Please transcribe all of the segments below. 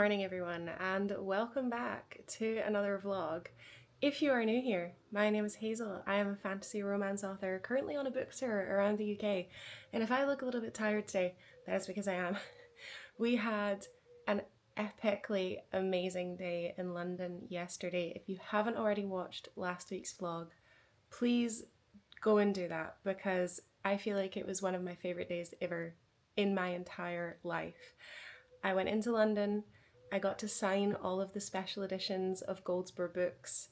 morning everyone, and welcome back to another vlog. If you are new here, my name is Hazel. I am a fantasy romance author currently on a book tour around the UK, and if I look a little bit tired today, that is because I am. We had an epically amazing day in London yesterday. If you haven't already watched last week's vlog, please go and do that, because I feel like it was one of my favourite days ever in my entire life. I went into London, I got to sign all of the special editions of Goldsborough books,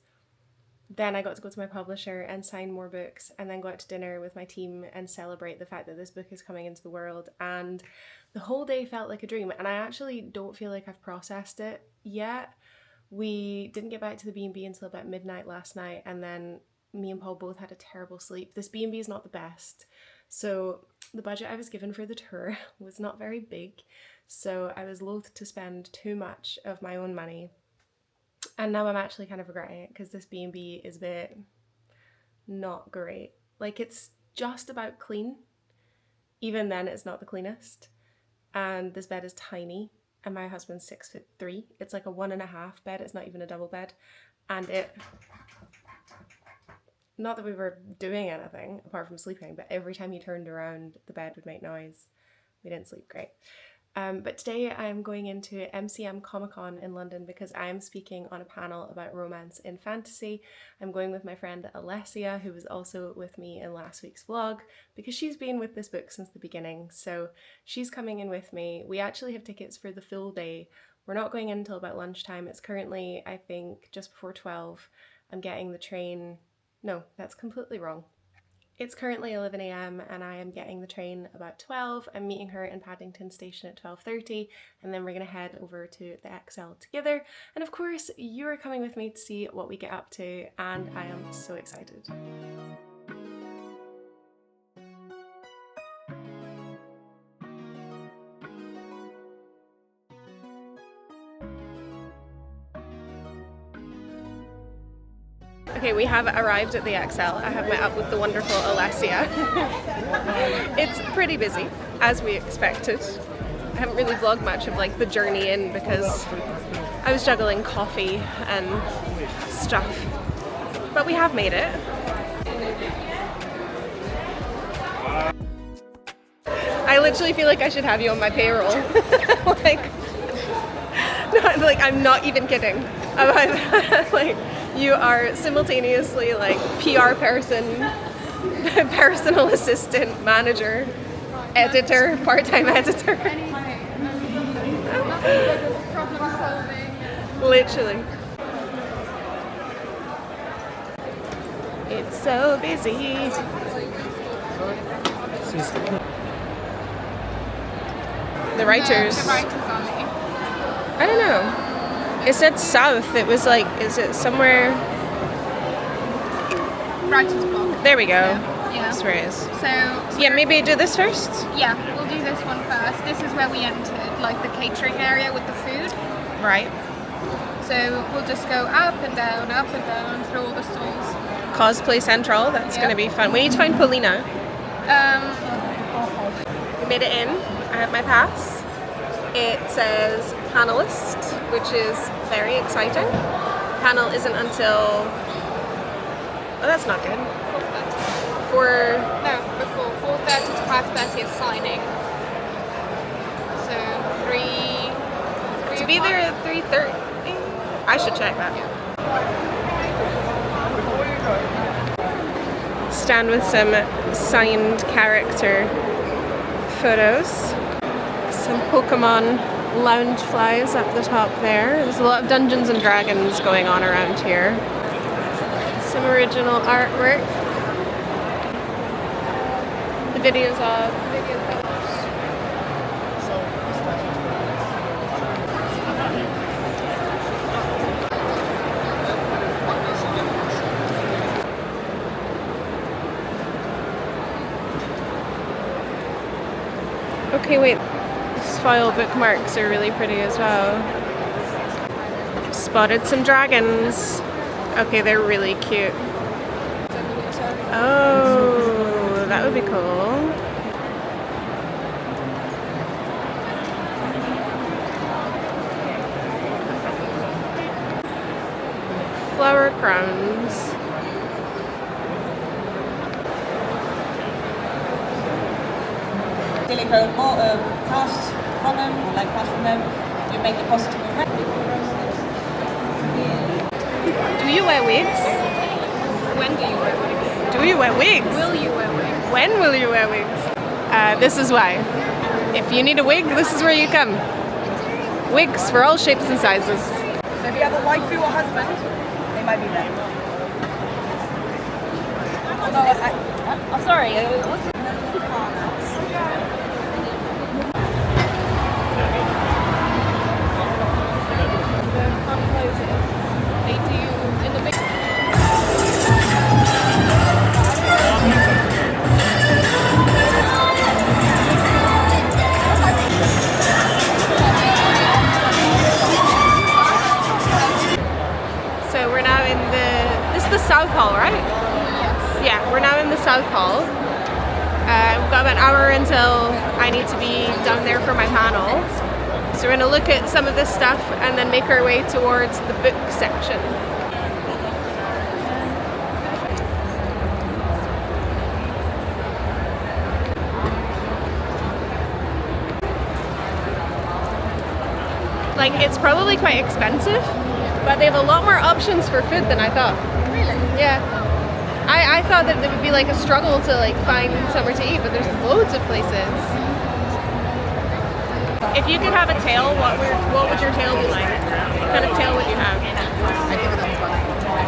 then I got to go to my publisher and sign more books, and then go out to dinner with my team and celebrate the fact that this book is coming into the world, and the whole day felt like a dream, and I actually don't feel like I've processed it yet. We didn't get back to the B&B until about midnight last night, and then me and Paul both had a terrible sleep. This B&B is not the best, so the budget I was given for the tour was not very big, so I was loath to spend too much of my own money, and now I'm actually kind of regretting it because this B&B is a bit not great. Like, it's just about clean, even then it's not the cleanest, and this bed is tiny, and my husband's 6'3". It's like a 1.5 bed, it's not even a double bed, and not that we were doing anything apart from sleeping, but every time you turned around, the bed would make noise. We didn't sleep great. But today I'm going into MCM Comic Con in London because I am speaking on a panel about romance in fantasy. I'm going with my friend Alessia, who was also with me in last week's vlog, because she's been with this book since the beginning. So she's coming in with me. We actually have tickets for the full day. We're not going in until about lunchtime. It's currently, I think, just before 12. I'm getting the train. No, that's completely wrong. It's currently 11 AM and I am getting the train about 12. I'm meeting her in Paddington Station at 12:30, and then we're going to head over to the XL together. And of course, you are coming with me to see what we get up to, and I am so excited. Okay, we have arrived at the XL. I have met up with the wonderful Alessia. It's pretty busy, as we expected. I haven't really vlogged much of like the journey in because I was juggling coffee and stuff. But we have made it. I literally feel like I should have you on my payroll. Like, I'm not even kidding about that. Like, you are simultaneously like PR person, personal assistant, manager, editor, part-time editor. Literally. It's so busy. The writers. The writers on me. I don't know. It said south. It was like, is it somewhere? Writer's block. There we go. Yeah. That's where it is. So Yeah, maybe do this first? yeah, we'll do this one first. This is where we entered, like the catering area with the food. Right. So we'll just go up and down through all the stalls. Cosplay Central. That's going to be fun. We need to find Paulina. We made it in. I have my pass. It says panelist, which is very exciting. Panel isn't until... Oh, that's not good. Before 4:30 to 5:30 is signing. So 3 To be there at 3:30. I should check that. Stand with some signed character photos. Some Pokemon lounge flies up the top there. There's a lot of Dungeons and Dragons going on around here. Some original artwork. The videos of... Okay, wait. File bookmarks are really pretty as well. Spotted some dragons. Okay, they're really cute. Oh, that would be cool. backgrounds. Deliver more tasks from them, or like tasks from them. You make a positive effect. Do you wear wigs? When do you wear wigs? Do you wear wigs? Will you wear wigs? When will you wear wigs? This is why. If you need a wig, this is where you come. Wigs for all shapes and sizes. So if you have a waifu or husband, they might be there. I'm sorry. They do in the big. So we're now in this is the South Hall, right? Yes. Yeah, we're now in the South Hall. We've got about an hour until I need to be down there for my panel. So we're going to look at some of this stuff and then make our way towards the book section. Like, it's probably quite expensive, but they have a lot more options for food than I thought. Really? Yeah. I thought that it would be like a struggle to like find somewhere to eat, but there's loads of places. If you could have a tail, what would your tail be like? What kind of tail would you have? I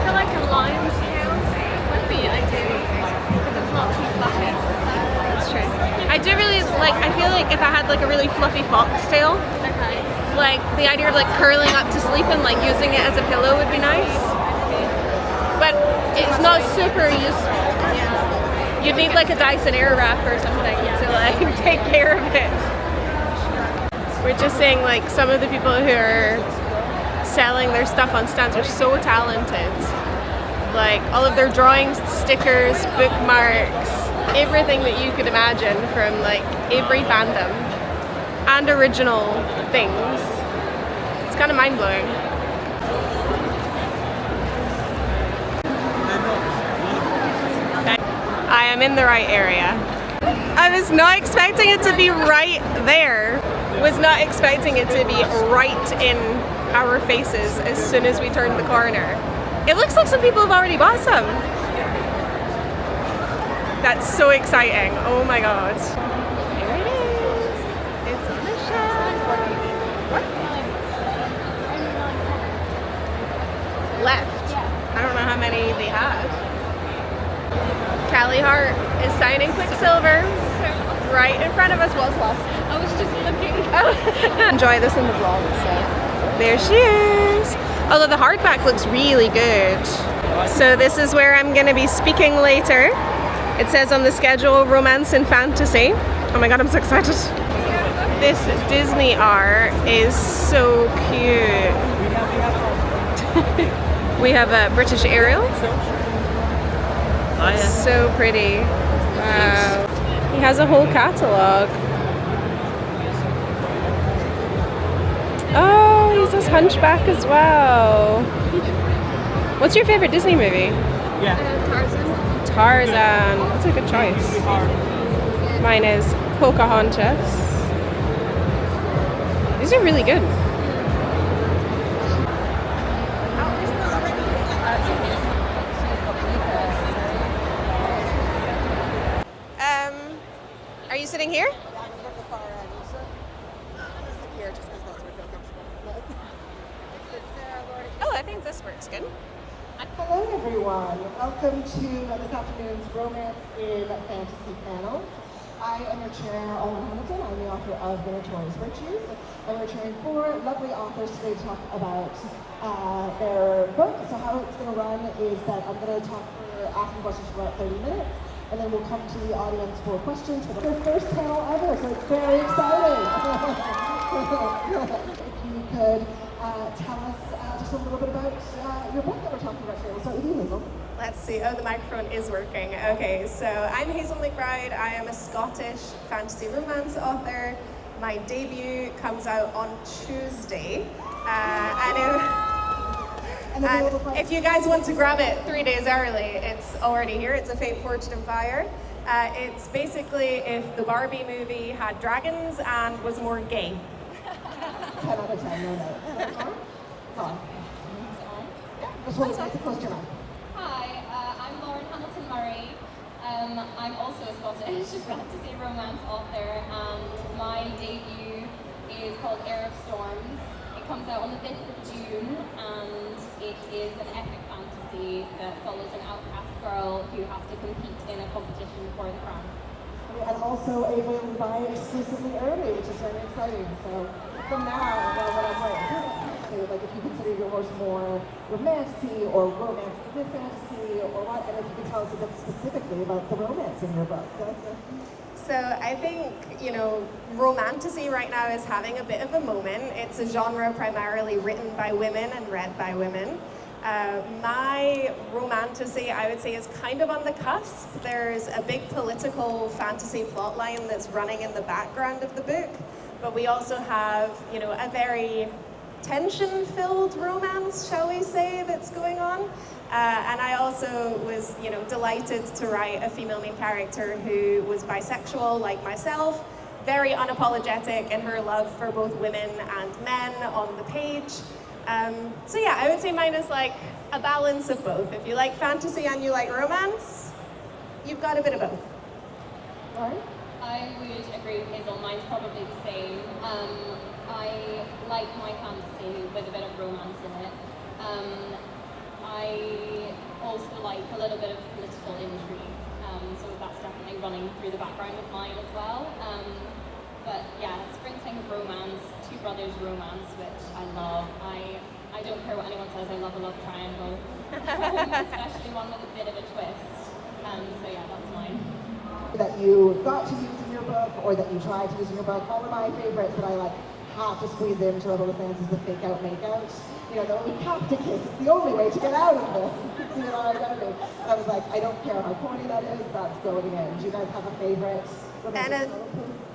feel like a lion's tail would be ideal because it's not too fluffy. That's true. I do really like, I feel like if I had like a really fluffy fox tail, Okay. like the idea of like curling up to sleep and like using it as a pillow would be nice. But it's not super useful. Yeah. You'd need like a Dyson Airwrap or something to like take care of it. We're just saying like some of the people who are selling their stuff on stands are so talented. Like all of their drawings, stickers, bookmarks, everything that you could imagine from like every fandom and original things. It's kind of mind-blowing. I am in the right area. I was not expecting it to be right there. Was not expecting it to be right in our faces as soon as we turned the corner. It looks like some people have already bought some. That's so exciting. Oh my god. Here it is. It's on the shelf. What? Left. I don't know how many they had. Callie Hart is signing Quicksilver right in front of us. Was lost. I was just looking. Enjoy this in the vlog. So there she is. Although the hardback looks really good. So this is where I'm going to be speaking later. It says on the schedule, romance and fantasy. Oh my god, I'm so excited. This Disney art is so cute. We have a British Ariel. So pretty. Wow. He has a whole catalogue. Oh, he says Hunchback as well. What's your favorite Disney movie? Tarzan. Tarzan. That's a good choice. Mine is Pocahontas. These are really good. Are you sitting here? Oh, I think this works good. Hello everyone, welcome to this afternoon's Romance in Fantasy panel. I am your chair, Owen Hamilton. I'm the author of The Notorious Virtues, and we're chairing 4 lovely authors today to talk about their book. So how it's going to run is that I'm going to asking questions for about 30 minutes, and then we'll come to the audience for questions for the first panel ever, so it's very exciting. If you could tell us just a little bit about your book that we're talking about today. We'll start with you, Hazel. Let's see. Oh, the microphone is working. Okay, so I'm Hazel McBride. I am a Scottish fantasy romance author. My debut comes out on Tuesday. And available price. if you guys want to grab it 3 days early, it's already here. It's A Fate Forged in Fire. It's basically if the Barbie movie had dragons and was more gay. 10 out of 10, no notes. It's on? It's on. Yeah, just hold it nice and close to your mouth. Hi, I'm Lauren Hamilton Murray. I'm also a Scottish fantasy romance author, and my debut is called Air of Storms. It comes out on the 5th of June, and it is an epic fantasy that follows an outcast girl who has to compete in a competition for the crown. And also able to buy exclusively early, which is very exciting. So from now, what I'm like, if you consider yours more romantic or romance with fantasy or what, and if you can tell us a bit specifically about the romance in your book. So I think, romantasy right now is having a bit of a moment. It's a genre primarily written by women and read by women. My romantasy, I would say, is kind of on the cusp. There's a big political fantasy plotline that's running in the background of the book, but we also have, a very tension-filled romance, shall we say, that's going on. And I also was, delighted to write a female main character who was bisexual, like myself, very unapologetic in her love for both women and men on the page. So yeah, I would say mine is like a balance of both. If you like fantasy and you like romance, you've got a bit of both. Right? I would agree with Hazel. Mine's probably the same. I like my fantasy with a bit of romance in it. I also like a little bit of political intrigue, so that's definitely running through the background of mine as well. But yeah, springtime of romance, two brothers romance, which I love. I don't care what anyone says, I love a love triangle, especially one with a bit of a twist. So yeah, that's mine. That you got to use in your book, or that you tried to use in your book. All of my favorites that I have to squeeze into Rebel Defense is the fake out, make out. That we have to kiss. It's the only way to get out of this. You can see it on identity. And I was like, I don't care how corny that is, that's going in. Do you guys have a favorite?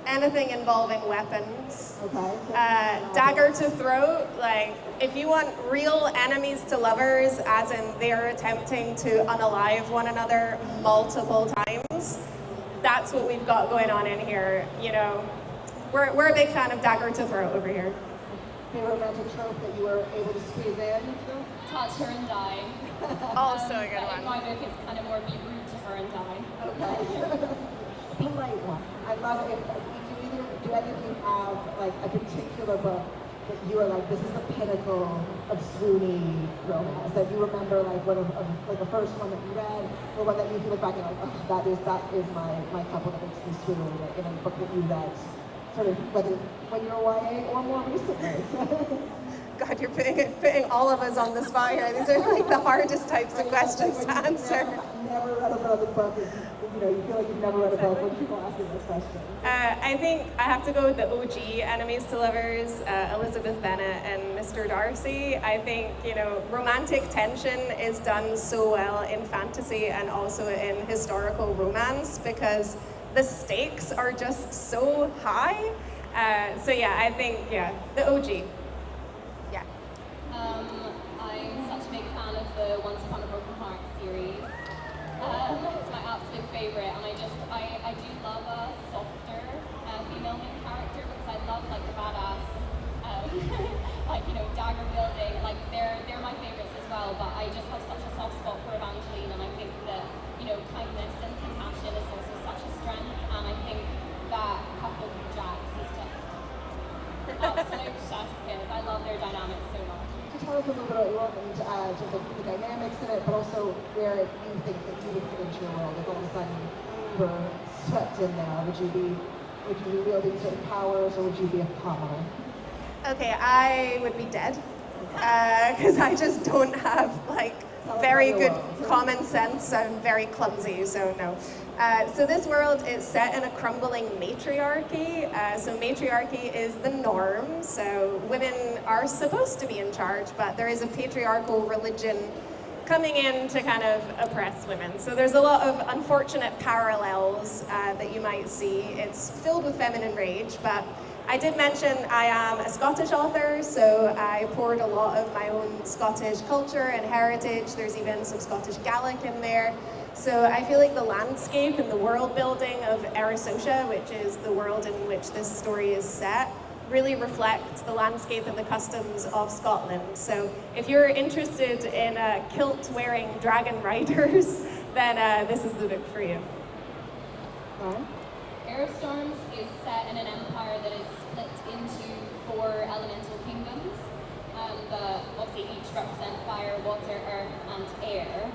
Anything involving weapons. Okay. Dagger to throat, if you want real enemies to lovers, as in they're attempting to unalive one another multiple times, that's what we've got going on in here. We're a big fan of dagger to throat over here. Favorite romantic trope that you were able to squeeze in? Touch her and die. Also a good but one. in my book, it's kind of more be rude to her and die. Okay. Polite one. I love it. Do any of you have a particular book that you are like, this is the pinnacle of swoony romance? That you remember one of the first one that you read, or one that you look back and that is my couple that makes me swoon in a book that you read, sort of whether when you're YA or more recently. God, you're putting all of us on the spot here. These are the hardest types of questions to answer. Never read another book. You feel like you've never read a book when people ask you this question. I think I have to go with the OG enemies to lovers, Elizabeth Bennet and Mr. Darcy. I think, romantic tension is done so well in fantasy and also in historical romance because the stakes are just so high. So yeah, I think, the OG. Yeah. I'm such a big fan of the Once Upon a Broken Heart series. It's my absolute favourite, and I do love a softer female main character because I love the badass, dagger wielding. They're my favourites as well. But I just have such a soft spot for Evangeline, and I think that kindness and compassion is also such a strength, and I think that couple with Jax is just absolute chef's kiss. I love their dynamics so much. Tell us a little bit about your own the dynamics in it, but also where you think that you would fit into your world. If all of a sudden you were swept in there, would you be wielding certain powers, or would you be a commoner? Okay, I would be dead because I just don't have very good common sense. I'm very clumsy, so no. So this world is set in a crumbling matriarchy. So matriarchy is the norm. So women are supposed to be in charge, but there is a patriarchal religion coming in to kind of oppress women. So there's a lot of unfortunate parallels that you might see. It's filled with feminine rage, but I did mention I am a Scottish author, so I poured a lot of my own Scottish culture and heritage. There's even some Scottish Gaelic in there. So I feel like the landscape and the world building of Erisosha, which is the world in which this story is set, really reflects the landscape and the customs of Scotland. So if you're interested in kilt-wearing dragon riders, then this is the book for you. Air of Storms is set in an empire that is split into 4 elemental kingdoms. Obviously each represent fire, water, earth, and air.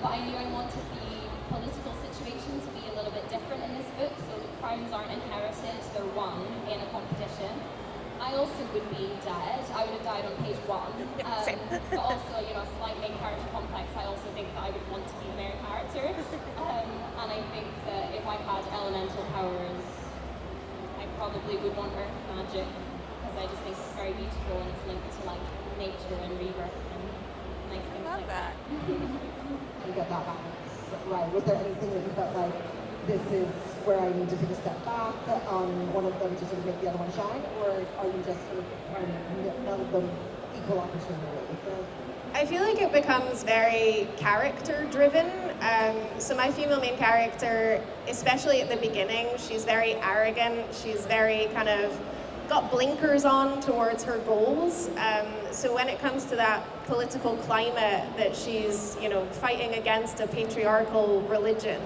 But I knew I wanted the political situation to be a little bit different in this book, so the crowns aren't inherited, they're won in a competition. I also would be dead. I would have died on page 1. But also, you know, slight main character complex, I also think that I would want to be the main character. And I think that if I had elemental powers, I probably would want earth magic, because I just think it's very beautiful and it's linked to like nature and rebirth and nice things like that. You get that balance, right? Was there anything that you felt like, this is where I need to take a step back on one of them to sort of make the other one shine, or are you just sort of trying to meld them equal opportunity? I feel like it becomes very character driven. So my female main character, especially at the beginning, she's very arrogant. She's very kind of got blinkers on towards her goals. So when it comes to that political climate that she's, you know, fighting against a patriarchal religion,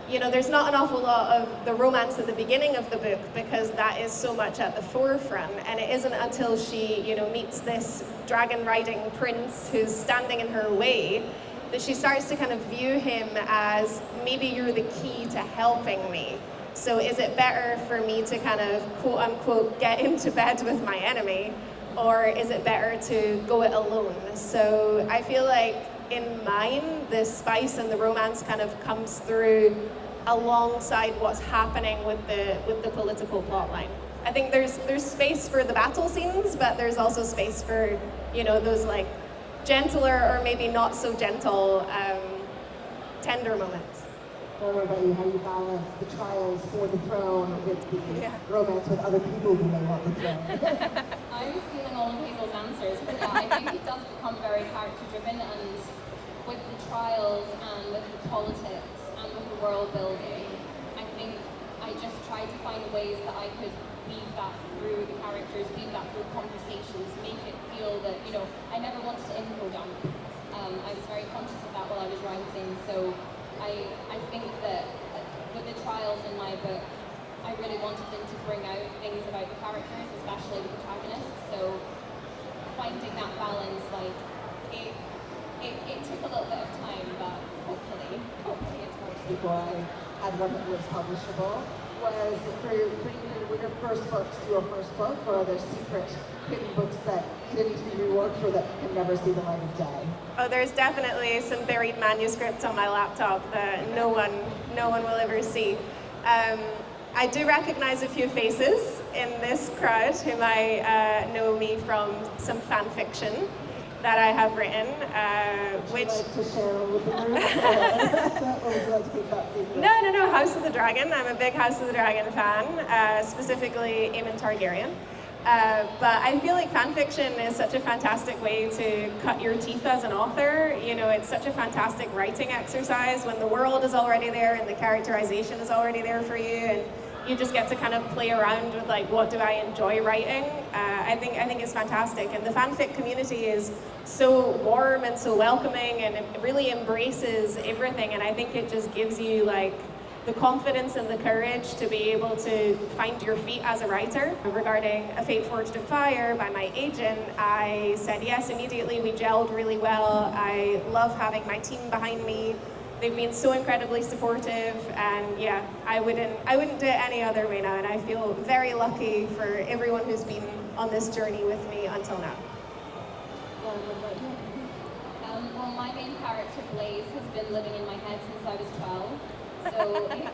you know, there's not an awful lot of the romance at the beginning of the book because that is so much at the forefront, and it isn't until she, you know, meets this dragon riding prince who's standing in her way that she starts to kind of view him as, maybe you're the key to helping me. So is it better for me to kind of quote unquote get into bed with my enemy, or is it better to go it alone? So I feel like in mine, the spice and the romance kind of comes through alongside what's happening with the political plotline. I think there's space for the battle scenes, but there's also space for, you know, those like gentler or maybe not so gentle, tender moments. I don't know about you, how you balance the trials for the throne with the romance with other people who may want the throne. I was feeling all of Hazel's answers, but yeah, I think it does become very character driven, and with the trials and with the politics and with the world building, I think I just tried to find ways that I could weave that through the characters, weave that through conversations, make it feel that, you know, I never wanted to info dump. I was very conscious of that while I was writing, so I think that with the trials in my book, I really wanted them to bring out things about the characters, especially the protagonists, so finding that balance, like, it took a little bit of time, but hopefully it's worked. Before I had one that was publishable, was for your first books, your first book, or are there secret hidden books that either need to be reworked or that can never see the light of day? Oh, there's definitely some buried manuscripts on my laptop that no one will ever see. I do recognize a few faces in this crowd who might know me from some fan fiction that I have written, which... Would you like to share with the room? Or would you like to keep that secret? No, House of the Dragon. I'm a big House of the Dragon fan, specifically Aemon Targaryen. But I feel like fan fiction is such a fantastic way to cut your teeth as an author. You know, it's such a fantastic writing exercise when the world is already there and the characterization is already there for you, and you just get to kind of play around with like, what do I enjoy writing? I think it's fantastic, and the fanfic community is so warm and so welcoming, and it really embraces everything, and I think it just gives you like the confidence and the courage to be able to find your feet as a writer. Regarding A Fate Forged in Fire by my agent, I said yes immediately. We gelled really well. I love having my team behind me. They've been so incredibly supportive, and yeah, I wouldn't do it any other way now, and I feel very lucky for everyone who's been on this journey with me until now. Well, my main character, Blaze, has been living in my head since I was 12. So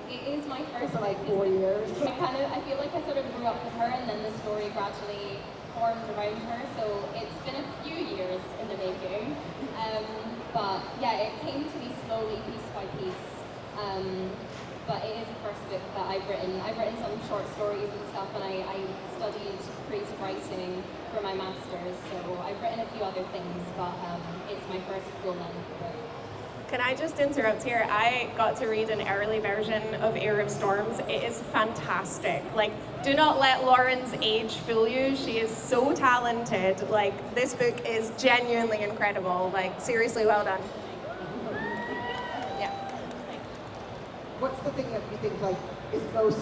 it is my first. For like 4 years. I feel like I sort of grew up with her, and then the story gradually formed around her. So it's been a few years in the making. But yeah, it came to me slowly, piece by piece. but it is the first book that I've written. I've written some short stories and stuff, and I studied creative writing for my master's, so I've written a few other things, but it's my first full-length book. Can I just interrupt here? I got to read an early version of Air of Storms. It is fantastic. Like, do not let Lauren's age fool you. She is so talented. Like, this book is genuinely incredible. Like, seriously, well done. Yeah. What's the thing that you think like is most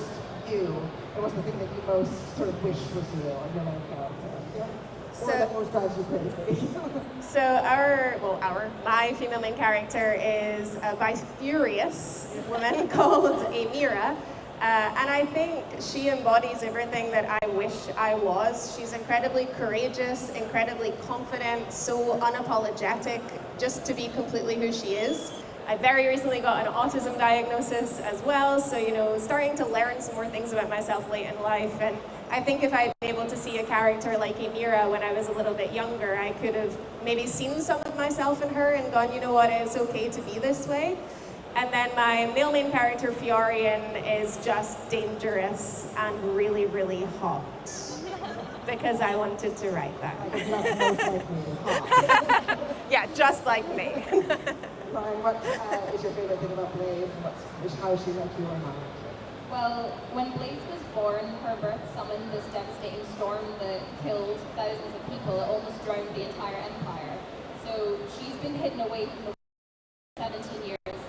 you, and what's the thing that you most sort of wish was you in your main character? Yeah? Or that most drives you crazy? So my female main character is a bisexual woman called Amira. And I think she embodies everything that I wish I was. She's incredibly courageous, incredibly confident, so unapologetic, just to be completely who she is. I very recently got an autism diagnosis as well, so, you know, starting to learn some more things about myself late in life. And I think if I'd been able to see a character like Amira when I was a little bit younger, I could have maybe seen some of myself in her and gone, you know what, it's okay to be this way. And then my male main character, Fiorian, is just dangerous and really, really hot. Because I wanted to write that. Yeah, just like me. Lauren, what is your favorite thing about Blaze, and how is she like you or not? Well, when Blaze was born, her birth summoned this devastating storm that killed thousands of people. It almost drowned the entire empire. So she's been hidden away from the world for 17 years.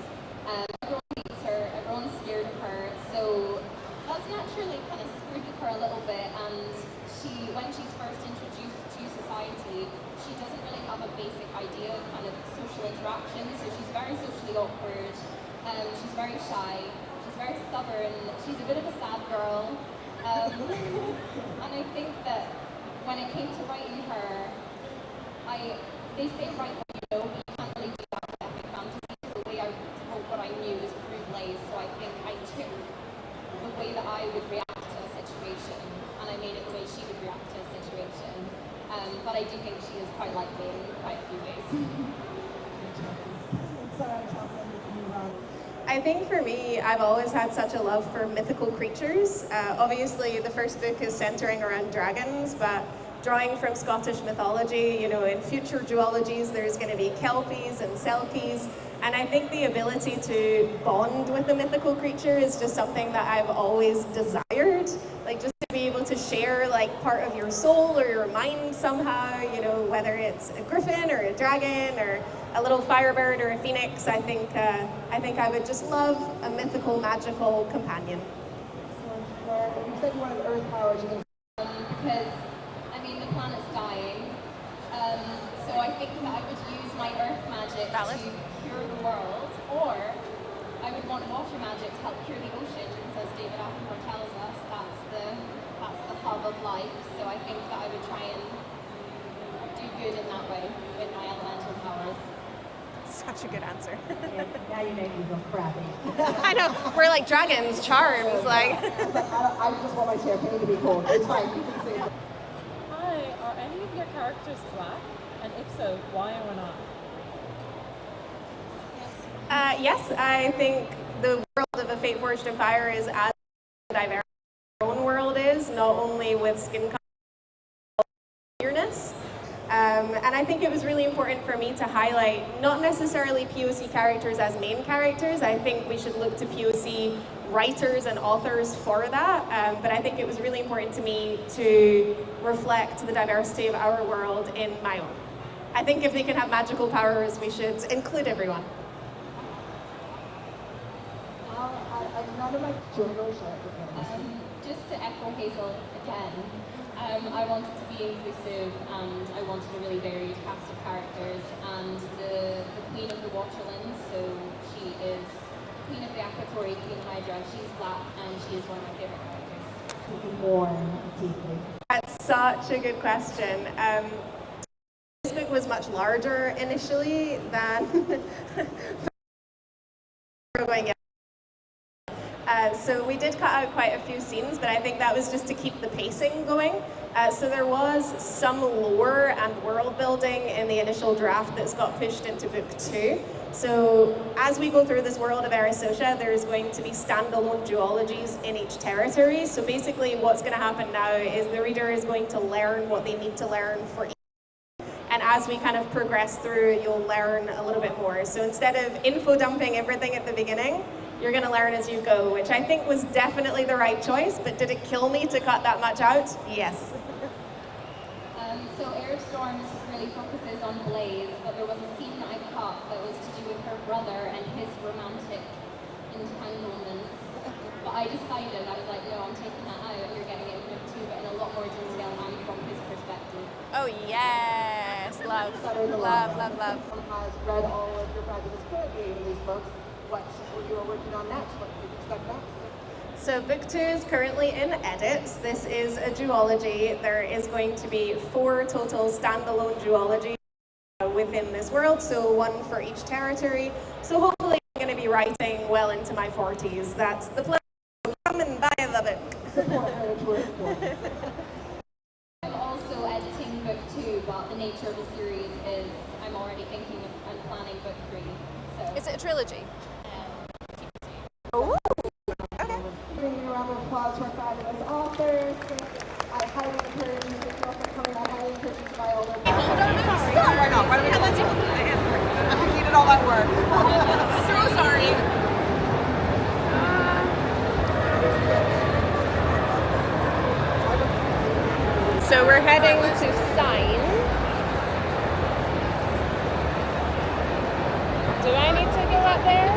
Everyone hates her, everyone's scared of her. So that's naturally kind of screwed with her a little bit. And when she's first introduced to society, she doesn't really have a basic idea of kind of social interaction. So she's very socially awkward. She's very shy. Very stubborn. She's a bit of a sad girl, and I think that when it came to writing her, they say write what you know, but you can't really do that with epic fantasy. So the way I wrote what I knew was through Blaze. So I think I took the way that I would react to a situation, and I made it the way she would react to a situation. But I do think she is quite like me in quite a few ways. I think for me, I've always had such a love for mythical creatures. Obviously, the first book is centering around dragons, but drawing from Scottish mythology, you know, in future duologies, there's going to be Kelpies and Selkies. And I think the ability to bond with a mythical creature is just something that I've always desired. Like, just to be able to share, like, part of your soul or your mind somehow, you know, whether it's a griffin or a dragon or a little firebird or a phoenix. I think I would just love a mythical, magical companion. Excellent. You said you wanted earth powers. Because, I mean, the planet's dying. So I think that I would use my earth magic to cure the world, or I would want water magic to help cure the ocean, because as David Attenborough tells us, that's the hub of life. So I think that I would try and do good in that way with my elemental powers. Such a good answer. Now you make me feel crappy. I know, we're like dragons, charms, like. I just want my champagne to be cold. It's fine, you can say that. Hi, are any of your characters black? And if so, why or not? Yes, I think the world of A Fate Forged in Fire is as diverse as our own world is, not only with skin color, but queerness. And I think it was really important for me to highlight not necessarily POC characters as main characters. I think we should look to POC writers and authors for that. But I think it was really important to me to reflect the diversity of our world in my own. I think if they can have magical powers, we should include everyone. None of my children Just to echo Hazel again, I wanted to be inclusive, and I wanted a really varied cast of characters, and the Queen of the Waterlands, so she is Queen of the Aquatory, Queen Hydra, she's black, and she is one of my favourite characters. More deeply. That's such a good question. This book was much larger initially than going in. So we did cut out quite a few scenes, but I think that was just to keep the pacing going. So there was some lore and world building in the initial draft that's got pushed into book 2. So as we go through this world of Erisosha, there's going to be standalone duologies in each territory. So basically what's going to happen now is the reader is going to learn what they need to learn for each. And as we kind of progress through, you'll learn a little bit more. So instead of info dumping everything at the beginning, you're going to learn as you go, which I think was definitely the right choice, but did it kill me to cut that much out? Yes. So Air of Storms really focuses on Blaze, but there was a scene that I cut that was to do with her brother and his romantic entanglements. But I decided, I was like, no, I'm taking that out, you're getting it in book 2, but in a lot more detail and from his perspective. Oh yes, love, love, love, love. Has read all of your fabulous currently in these books. What you are working on next? What can we expect next? So book 2 is currently in edits. This is a duology. There is going to be 4 total standalone duologies within this world, so 1 for each territory. So hopefully I'm going to be writing well into my 40s. That's the plan. Come and buy the book. I'm also editing book 2, but the nature of the series is I'm already thinking of and planning book 3. So. Is it a trilogy? Oh. Bringing a round of applause for our fabulous authors. I highly encourage you to feel for coming. I highly encourage you to buy all their books. Why not? Why don't we have that table? I completed all that work. So sorry. So we're heading to sign. Do I need to go up there?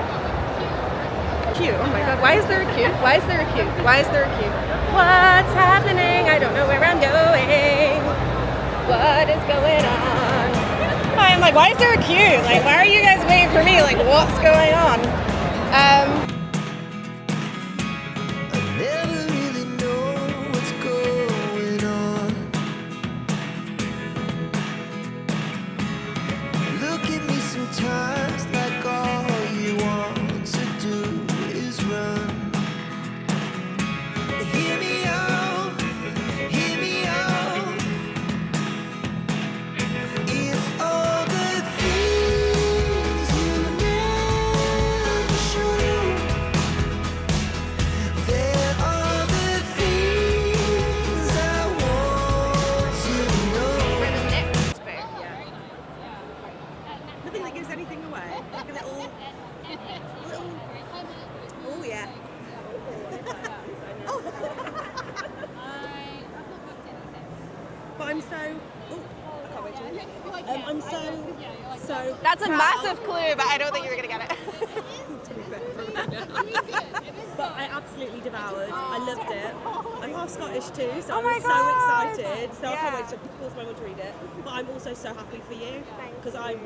Queue. Oh my god, why is there a queue? Why is there a queue? Why is there a queue? What's happening? I don't know where I'm going. What is going on? I'm like, why is there a queue? Like, why are you guys waiting for me? Like, what's going on? I never really know what's going on. Look at me sometimes like all you want to do is run. Hear me out, hear me out. If all the things you never show, there are the things I want to know. Nothing that gives anything away. Like a little. Oh yeah. But I'm so. Oh, I can't wait to. I'm so. That's a proud. massive clue, but I don't think you're gonna get it. But I absolutely devoured. I loved it. I'm half Scottish too, so Oh I my was God. so excited. So I Yeah. can't wait to force my mum to read it. But I'm also so happy for you because I'm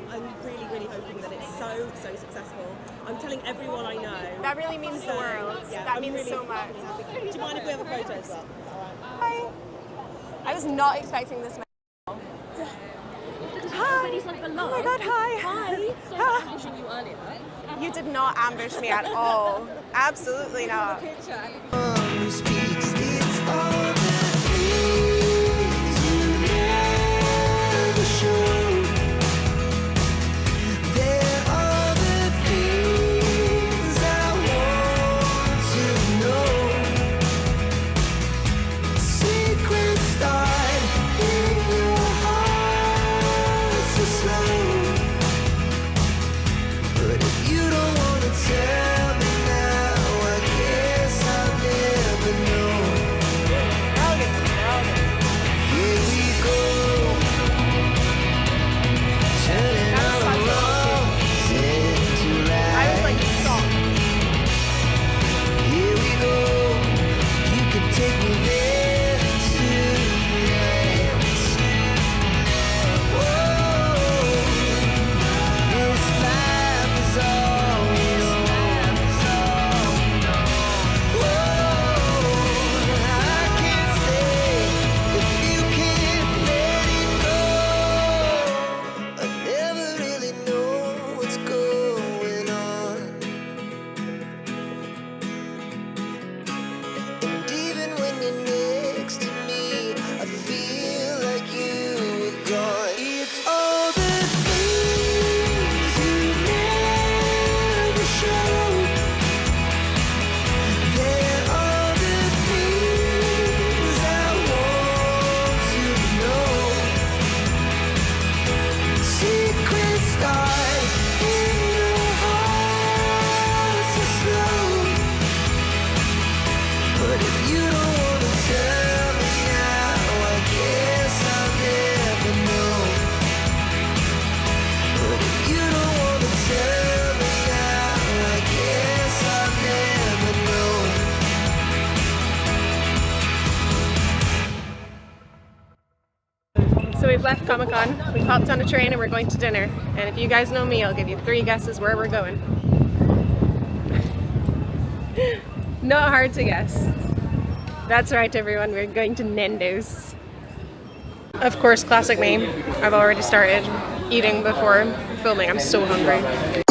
really, really hoping that it's so successful. I'm telling everyone I know. That really means the world. Yeah, That I'm means really so much. happy. Do you mind if we have a photo as well? Hi. I was not expecting this. Hi. Oh my god, hi. Hi. Pushing you earlier. You did not ambush me at all. Absolutely not. One who speaks, it's all the things you never show. There are the things I want to know. Secrets start in your heart so slow. But if you don't wanna tell me now, I guess I'll never know. we've left Comic Con, we've hopped on a train and we're going to dinner. And if you guys know me, I'll give you 3 guesses where we're going. Not hard to guess. That's right everyone, we're going to Nando's. Of course, classic me, I've already started eating before filming, I'm so hungry.